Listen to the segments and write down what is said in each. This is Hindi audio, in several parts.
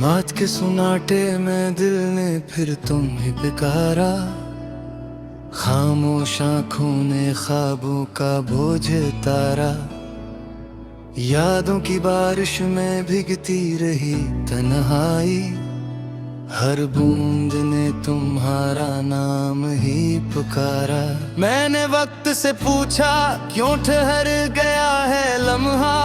मात के सुनाटे में दिल ने फिर तुम ही पुकारा। खामोश आँखों ने ख्वाबों का बोझ तारा। यादों की बारिश में भीगती रही तन्हाई। हर बूंद ने तुम्हारा नाम ही पुकारा। मैंने वक्त से पूछा क्यों ठहर गया है लम्हा।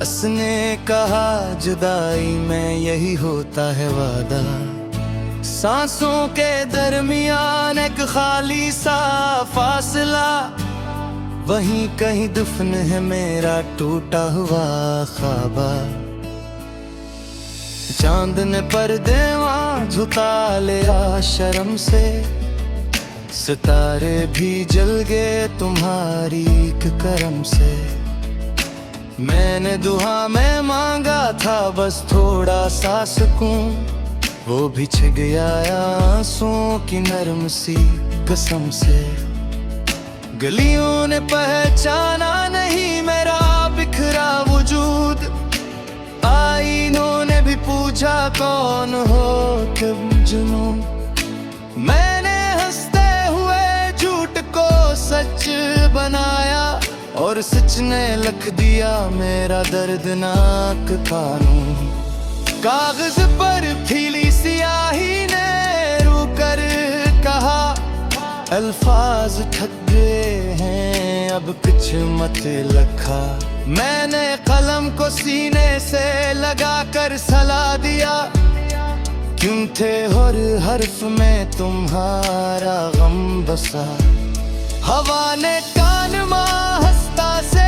उसने कहा जुदाई में यही होता है वादा। सांसों के दरमियान एक खाली सा फासला। वहीं कहीं दफन है मेरा टूटा हुआ ख्वाबा। चांद ने पर्दे वहाँ झुका लिया शर्म से। सितारे भी जल गए तुम्हारी करम से। मैंने दुआ में मांगा था बस थोड़ा सा सुकून। वो भी छिग गया आंसुओं की नरम सी कसम से। गलियों ने पहचाना नहीं मेरा बिखरा वजूद। आईनों ने भी पूछा कौन हो तुम जुनून। मैंने हंसते हुए झूठ को सच बनाया। और सच ने लिख दिया मेरा दर्दनाक कानून। कागज पर फीली सियाही ने रू कर कहा अल्फाज ठग गए हैं अब कुछ मत लिखा। मैंने कलम को सीने से लगा कर सला दिया। क्यों थे हर हर्फ में तुम्हारा गम बसा। हवा ने कान में हंसता से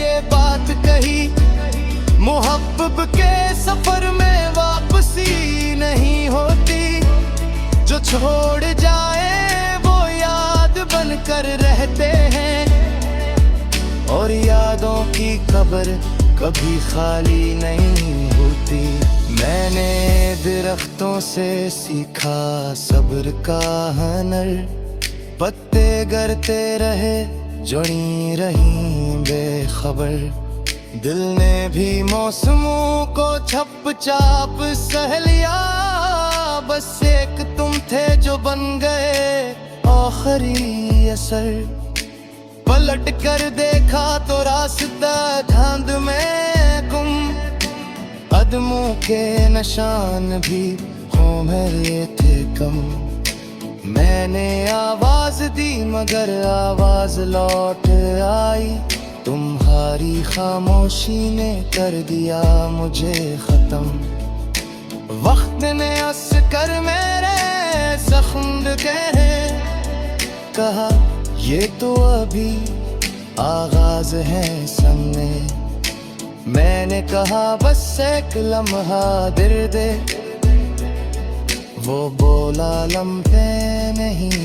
ये बात कही। मोहब्बत के सफर में वापसी नहीं होती। जो छोड़ जाए वो याद बनकर रहते हैं। और यादों की कब्र कभी खाली नहीं होती। मैंने दरख्तों से सीखा सब्र का हुनर। पत्ते गिरते रहे जुड़ी रही बेखबर। दिल ने भी मौसमों को छप चाप सह लिया। बस एक तुम थे जो बन गए आखिरी असर। पलट कर देखा तो रास्ता धांध में गुम। कदमों के निशान भी हो मेरे थे कम। मैंने आवाज दी मगर आवाज लौट आई। तुम्हारी खामोशी ने कर दिया मुझे खत्म। वक्त ने हंस कर मेरे जख्म कहे कहा ये तो अभी आगाज है सामने। मैंने कहा बस एक लम्हा दिल दे। वो बोला लम्हे नहीं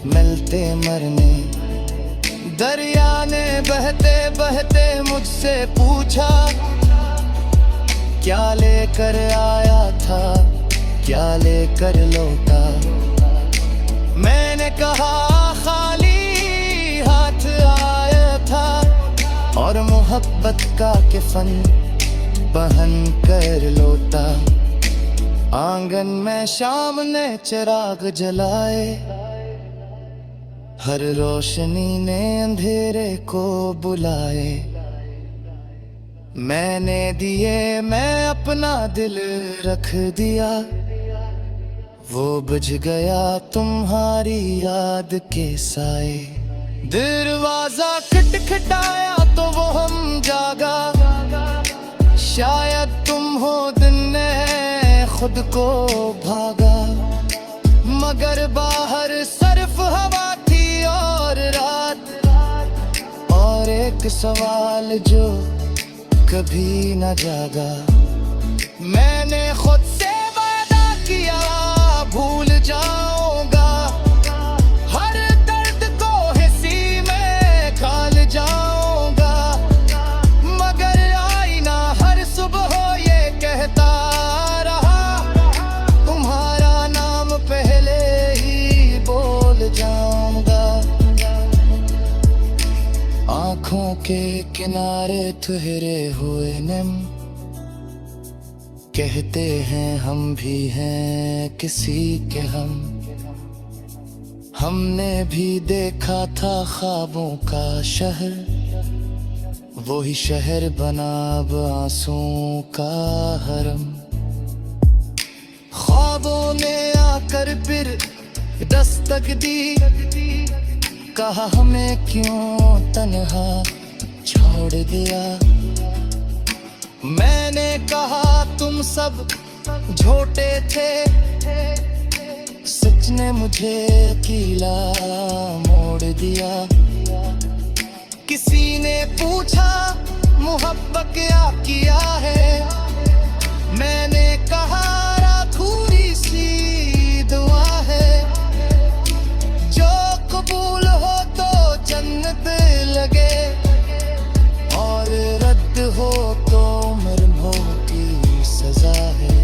मिलते मरने। दरिया ने बहते बहते मुझसे पूछा क्या लेकर आया था क्या लेकर लौटा। मैंने कहा खाली हाथ आया था। और मोहब्बत का कफन पहन कर लौटा। आंगन में शाम ने चिराग जलाए। हर रोशनी ने अंधेरे को बुलाए। मैंने दिए मैं अपना दिल रख दिया। वो बुझ गया तुम्हारी याद के साए। दरवाजा खटखटाया तो वो हम जागा। शायद तुम हो दिन ने खुद को भागा। मगर बाहर सिर्फ हवा थी और रात। और एक सवाल जो कभी न जागा। मैंने खुद से वादा किया भूल जाऊंगा। हर दर्द को हिस्सी में खाल जाऊंगा। मगर आईना हर सुबह ये कहता रहा तुम्हारा नाम पहले ही बोल जाऊंगा। आँखों के किनारे ठहरे हुए नम। कहते हैं हम भी हैं किसी के हमने भी देखा था ख्वाबों का शहर, वही शहर बना अब आंसुओं का हरम। ख्वाबों ने आकर फिर दस्तक दी, कहा हमें क्यों तन्हा छोड़ दिया। मैंने कहा तुम सब झूठे थे, सच ने मुझे अकेला मोड़ दिया। किसी ने पूछा मोहब्बत क्या किया है, मैंने कहा थोड़ी सी दुआ है। जो कबूल हो तो जन्नत लगे, और रद्द हो तो उम्र भर की सजा है।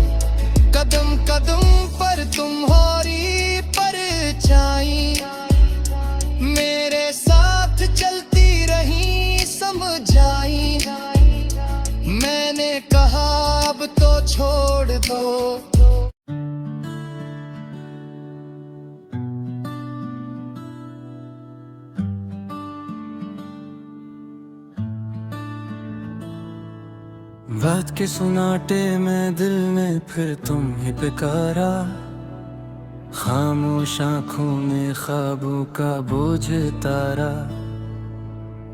कदम कदम पर तुम्हारी परछाई मेरे साथ चलती रही समझाई। मैंने कहा अब तो छोड़ दो। बात के सुनाटे में दिल ने फिर तुम ही पुकारा, खामोश आँखों में ख्वाबों का बोझ तारा।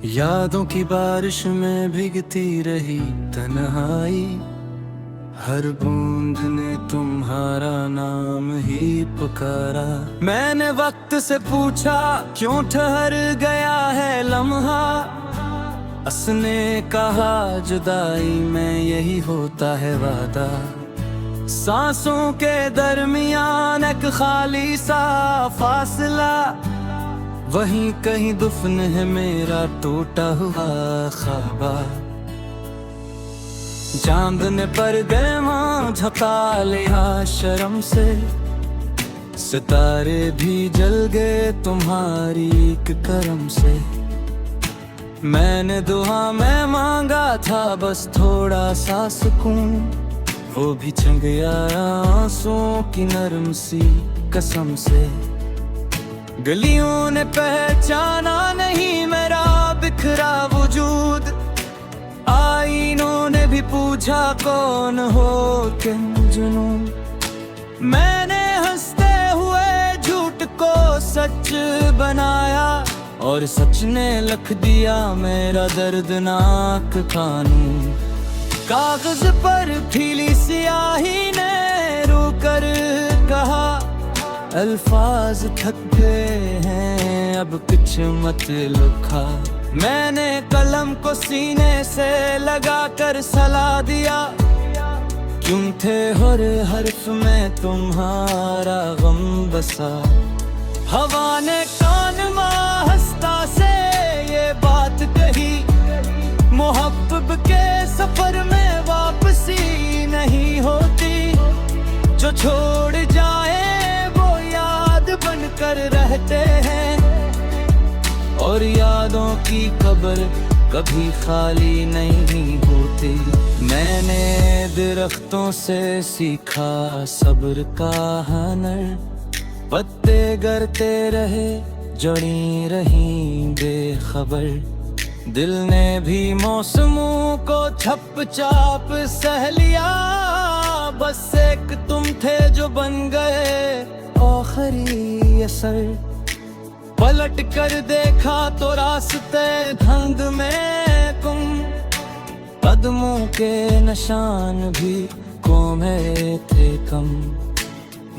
यादों की बारिश में भीगती रही तन्हाई, हर बूंद ने तुम्हारा नाम ही पुकारा। मैंने वक्त से पूछा क्यों ठहर गया है लम्हा, उसने कहा जुदाई में यही होता है वादा। सांसों के दरमियान एक खाली सा फासला, वहीं कहीं दुफन है मेरा टूटा हुआ ख्वाबा। चांद ने पर्दे मां झपका लिया शर्म से, सितारे भी जल गए तुम्हारी एक करम से। मैंने दुआ में मांगा था बस थोड़ा सा सुकून, वो भी छन गया आंसुओं की नरम सी कसम से। गलियों ने पहचाना नहीं मेरा बिखरा वजूद, आईनों ने भी पूछा कौन हो तुम जुनून। मैंने हंसते हुए झूठ को सच बनाया, और सच ने लिख दिया मेरा दर्दनाक कानून। कागज पर फीली स्याही ने रोकर कहा, अल्फाज थक गए हैं अब कुछ मत लिखा। मैंने कलम को सीने से लगा कर सलाह दिया, क्यों थे हर हर्फ में तुम्हारा गम बसा। हवा ने कान में हंसता से ये बात कही, मोहब्बत के सफर में वापसी नहीं होती। जो छोड़ जाए वो याद बनकर रहते हैं, और यादों की कब्र कभी खाली नहीं होती। मैंने दरख्तों से सीखा सब्र का हुनर, पत्ते गिरते रहे जड़ी रही बेखबर। दिल ने भी मौसमों को छप चाप सह लिया, बस एक तुम थे जो बन गए आखिरी असर। पलट कर देखा तो रास्ते धंध में गुम, कदमों के निशान भी कोमे थे कम।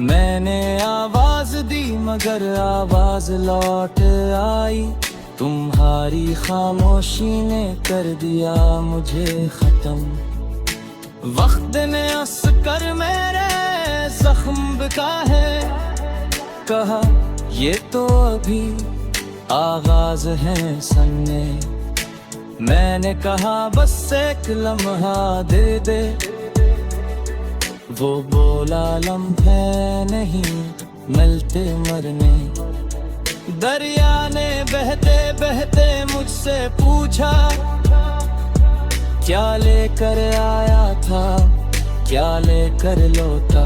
मैंने आवाज दी मगर आवाज लौट आई, तुम्हारी खामोशी ने कर दिया मुझे खत्म। वक्त ने हंस कर मेरे जख्म बिका है, कहा ये तो अभी आगाज है सन्ने। मैंने कहा बस एक लम्हा दे दे, वो बोला लम्हे नहीं मिलते मरने। दरिया ने बहते बहते मुझसे पूछा, क्या लेकर आया था क्या लेकर लौटा।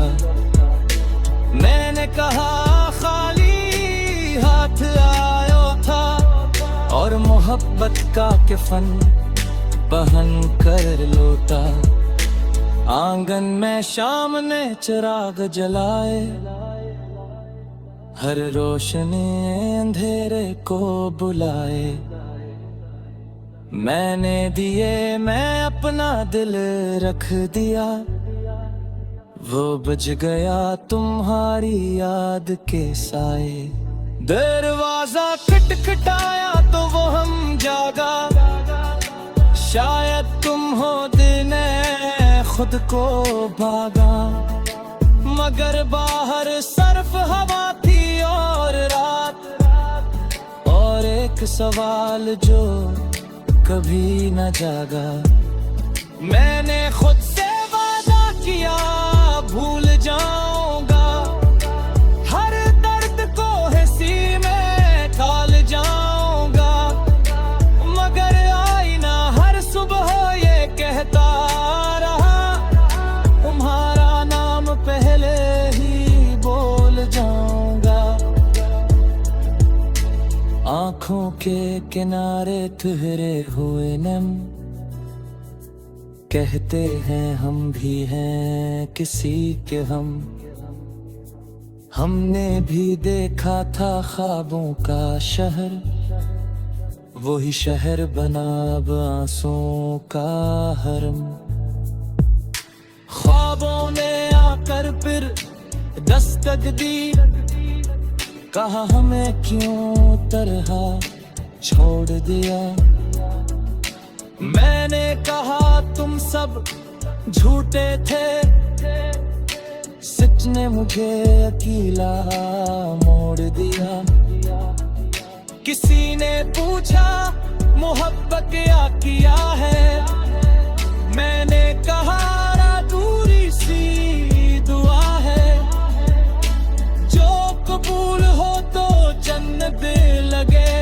मैंने कहा खाली हाथ आयो था, और मोहब्बत का कफन पहन कर लौटा। आंगन में शाम ने चिराग जलाए, हर रोशनी अंधेरे को बुलाए। मैंने दिए मैं अपना दिल रख दिया, वो बज गया तुम्हारी याद के साए। दरवाजा खटखटाया तो वो हम जागा, शायद तुम हो दिन खुद को भागा। मगर बाहर सर्फ हवा थी और रात, और एक सवाल जो कभी न जागा। मैंने खुद से वादा किया भूल जाऊंगा, हर दर्द को हंसी में ढाल जाऊंगा। मगर आईना हर सुबह ये कहता रहा, तुम्हारा नाम पहले ही बोल जाऊंगा। आँखों के किनारे ठहरे हुए नम, कहते हैं हम भी हैं किसी के हम। हमने भी देखा था ख्वाबों का शहर, वही शहर बना अब आंसुओं का हरम। ख्वाबों ने आकर फिर दस्तक दी, कहा हमें क्यों तरह छोड़ दिया। मैंने कहा तुम सब झूठे थे, सच ने मुझे अकेला मोड़ दिया। किसी ने पूछा मोहब्बत क्या किया है, मैंने कहा अधूरी सी दुआ है। जो कबूल हो तो जन्नत लगे,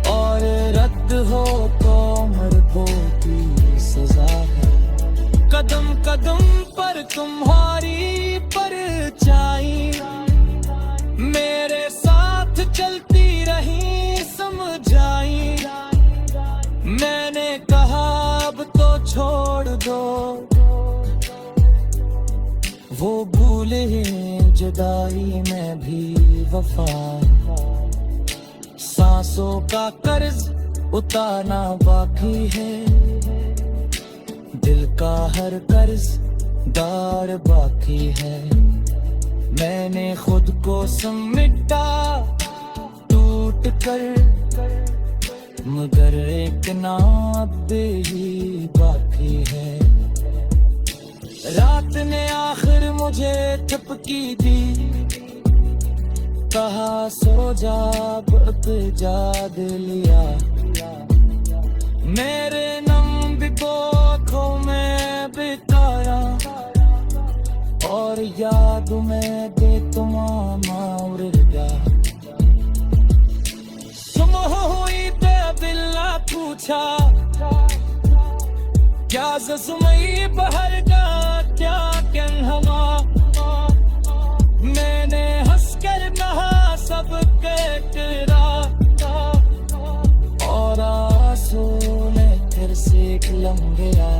और रद्द हो तो मरने की सजा है। कदम कदम पर तुम्हारी परछाई मेरे साथ चलती रही समझाई। मैंने कहा अब तो छोड़ दो वो भूले जुदाई में भी वफा। सांसों का कर्ज उतारना बाकी है, दिल का हर कर्ज दार बाकी है। मैंने खुद को समेटा टूट कर, मगर एक नाद ही बाकी है। रात ने आखिर मुझे थपकी दी, कहा सो जा अब जाग लिया। मेरे नम बिको आँखों में बिताया, और याद में दे तुम्हारा उड़ गया। सुबह हुई तो बिल्ला पूछा, क्या ज़ुमई बहर का क्या कन हवा। मैंने हंसकर कहा सब कटरा, और आंसू ने फिर से लम गया।